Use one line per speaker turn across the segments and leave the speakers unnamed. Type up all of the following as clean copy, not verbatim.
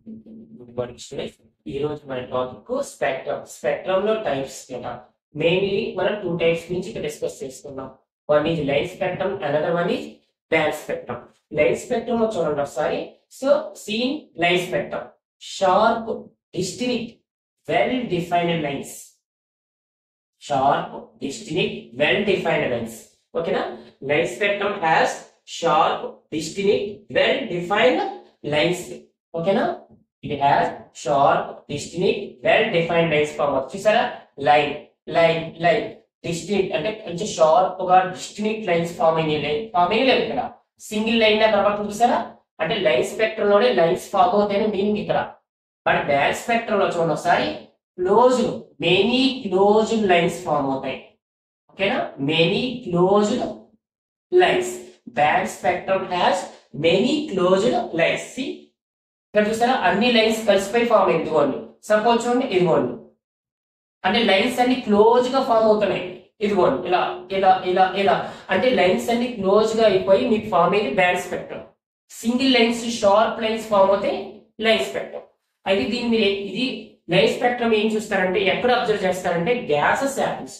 ఈ రోజు మన టాపిక్ స్పెక్ట్రమ్ లో టైప్స్ కదా. మెయిన్లీ మనం 2 టైప్స్ గురించి ఇక్కడ డిస్కస్ చేసుకున్నాం. One is line spectrum, another one is band spectrum. Line spectrum లో చూడండి ఒకసారి. So seen line spectrum, sharp, distinct, well-defined lines. Sharp, distinct, well-defined lines. Okay na? Line spectrum has sharp, distinct, well-defined lines. Okay na? It has sharp, distinct, well-defined lines. చూసారా? line, distinct అంటే కొంచెం sharp గా distinct lines form అయినాయి ఇక్కడ. Single line లా తర్వాత చూసారా? అంటే line spectrum లోనే లైన్స్ ఫామ్ అవుతాయని మీనింగ్ ఇక్కడ. బట్ బ్యాండ్ స్పెక్ట్రమ్ లో చూడండి ఒకసారి, closed, many closed lines form అవుతాయి. ఓకేనా? Many closed lines. Band spectrum has many closed lines. ఇక్కడ చూసారా, అన్ని లైన్స్ కలిసిపోయి ఫామ్ అయింది. ఇదిగోండి, సపోజ్ చూడండి, ఇదిగోండి, అంటే లైన్స్ అన్ని క్లోజ్ గా ఫామ్ అవుతున్నాయి. ఇదిగోండి, ఇలా ఇలా ఇలా ఇలా అంటే లైన్స్ అన్ని క్లోజ్ గా అయిపోయి మీకు ఫామ్ అయ్యేది band spectrum. Single lines, sharp lines form అవుతాయి లైన్ స్పెక్ట్రమ్. అయితే దీని మీరు ఇది లైన్ స్పెక్ట్రమ్ ఏం చూస్తారంటే, ఎక్కడ అబ్జర్వ్ చేస్తారంటే గ్యాసెస్ యాటమ్స్.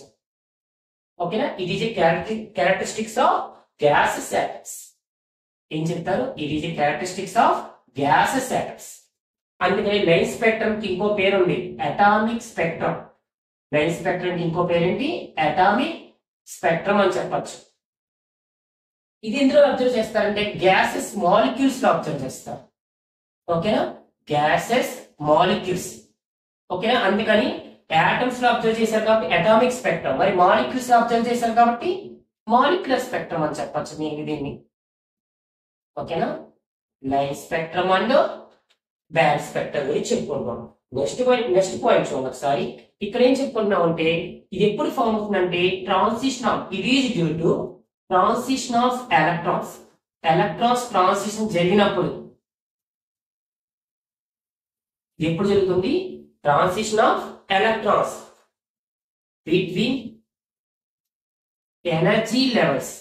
ఓకేనా? It is a characteristics of gases atoms. ఏం చెప్తారు? It is a characteristics of gases atoms. అందుకని లైన్ స్పెక్ట్రమ్ కి ఇంకో పేరు ఉంది, అటామిక్ స్పెక్ట్రమ్. లైన్ స్పెక్ట్రమ్ కి ఇంకో పేరేంటి? అటామిక్ స్పెక్ట్రమ్ అని చెప్పచ్చు. ఇది ఎందులో అబ్జర్వ్ చేస్తారంటే గ్యాసెస్ మాలిక్యూల్స్ లో అబ్జర్వ్ చేస్తారు. ఓకేనా? Gases molecules. ఓకేనా? అందుకని యాటమ్స్ లో అబ్జర్వ్ చేశారు కాబట్టి అటామిక్ స్పెక్ట్రమ్, మరి మాలిక్యూల్స్ లో అబ్జర్వ్ చేశారు కాబట్టి మాలిక్యులర్ స్పెక్ట్రమ్ అని చెప్పచ్చు మీకు దీన్ని. ఓకేనా? Line spectrum and band spectrum గురించి చెప్పుకుంటాం. నెక్స్ట్ పాయింట్ చూడండి ఒకసారి. ఇక్కడ ఏం చెప్పుకుంటున్నాం అంటే, ఇది ఎప్పుడు ఫామ్ అవుతుందంటే transition of, it is due to transition of electrons. Electrons transition జరిగినప్పుడు. ఎప్పుడు జరుగుతుంది? Transition of electrons between energy levels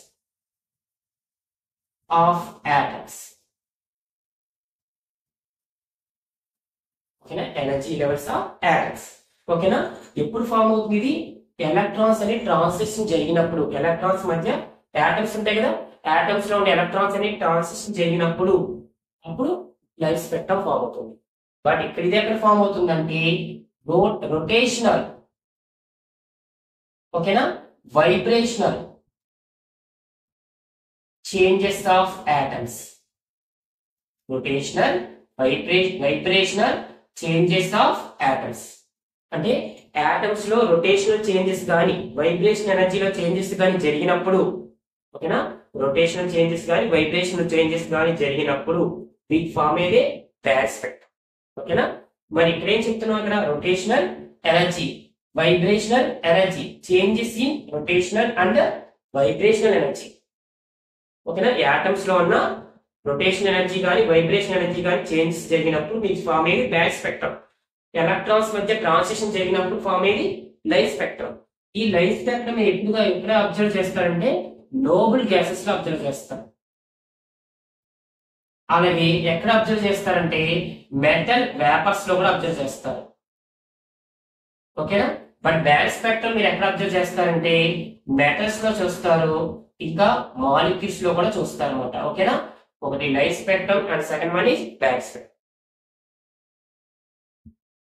of atoms. ఓకేనా? Energy levels of atoms. ఓకేనా? ఎప్పుడు ఫామ్ అవుతుంది ఇది? ఎలక్ట్రాన్స్ అనే ట్రాన్సిషన్ జరిగినప్పుడు. ఎలక్ట్రాన్స్ మధ్య ఆటమ్స్ ఉంటాయి కదా, ఆటమ్స్ లో ఉండే ఎలక్ట్రాన్స్ అనే ట్రాన్సిషన్ జరిగినప్పుడు అప్పుడు లైన్ స్పెక్ట్రమ్ ఫామ్ అవుతుంది. బట్ ఇక్కడ ఇది ఎక్కడ ఫామ్ అవుతుందంటే రొటేషనల్, ఓకేనా, vibrational changes of atoms. Rotational, vibrational changes of atoms అంటే ఆటమ్స్ లో రొటేషనల్ చేంజెస్ కానీ వైబ్రేషన్ ఎనర్జీలో చేంజెస్ కానీ జరిగినప్పుడు, ఓకేనా, రొటేషనల్ చేంజెస్ కానీ వైబ్రేషనల్ చేంజెస్ కానీ జరిగినప్పుడు వీటి ఫామ్ అయ్యేదే బ్యాండ్ స్పెక్ట్రమ్. ఓకేనా? మరి ఇక్కడ ఏం చెప్తున్నాం? ఇక్కడ rotational energy, vibrational energy, changes in rotational and vibrational energy. ఓకేనా? ఆటమ్స్ లో ఉన్న రొటేషన్ ఎనర్జీ కానీ వైబ్రేషన్ ఎనర్జీ కానీ చేంజెస్ జరిగినప్పుడు మీకు ఫామ్ అయ్యేది బ్యాండ్ స్పెక్ట్రమ్. ఎలక్ట్రాన్స్ మధ్య ట్రాన్సిషన్ జరిగినప్పుడు ఫామ్ అయ్యేది లైన్ స్పెక్ట్రమ్. ఈ లైన్ స్పెక్ట్రమ్ ఎక్కడ అబ్జర్వ్ చేస్తారంటే నోబుల్ గ్యాసెస్ లో అబ్జర్వ్ చేస్తారు. అలాగే ఎక్కడ అబ్జర్వ్ చేస్తారంటే మెటల్ వేపర్స్ లో కూడా అబ్జర్వ్ చేస్తారు. ఓకేనా? బట్ బ్యాండ్ స్పెక్ట్రమ్ మీరు ఎక్కడ అబ్జర్వ్ చేస్తారంటే మెటల్స్ లో చూస్తారు, ఇంకా మాలిక్యూల్స్ లో కూడా చూస్తారు అనమాట. ఓకేనా? ఒకటి line spectrum and second one is band spectrum.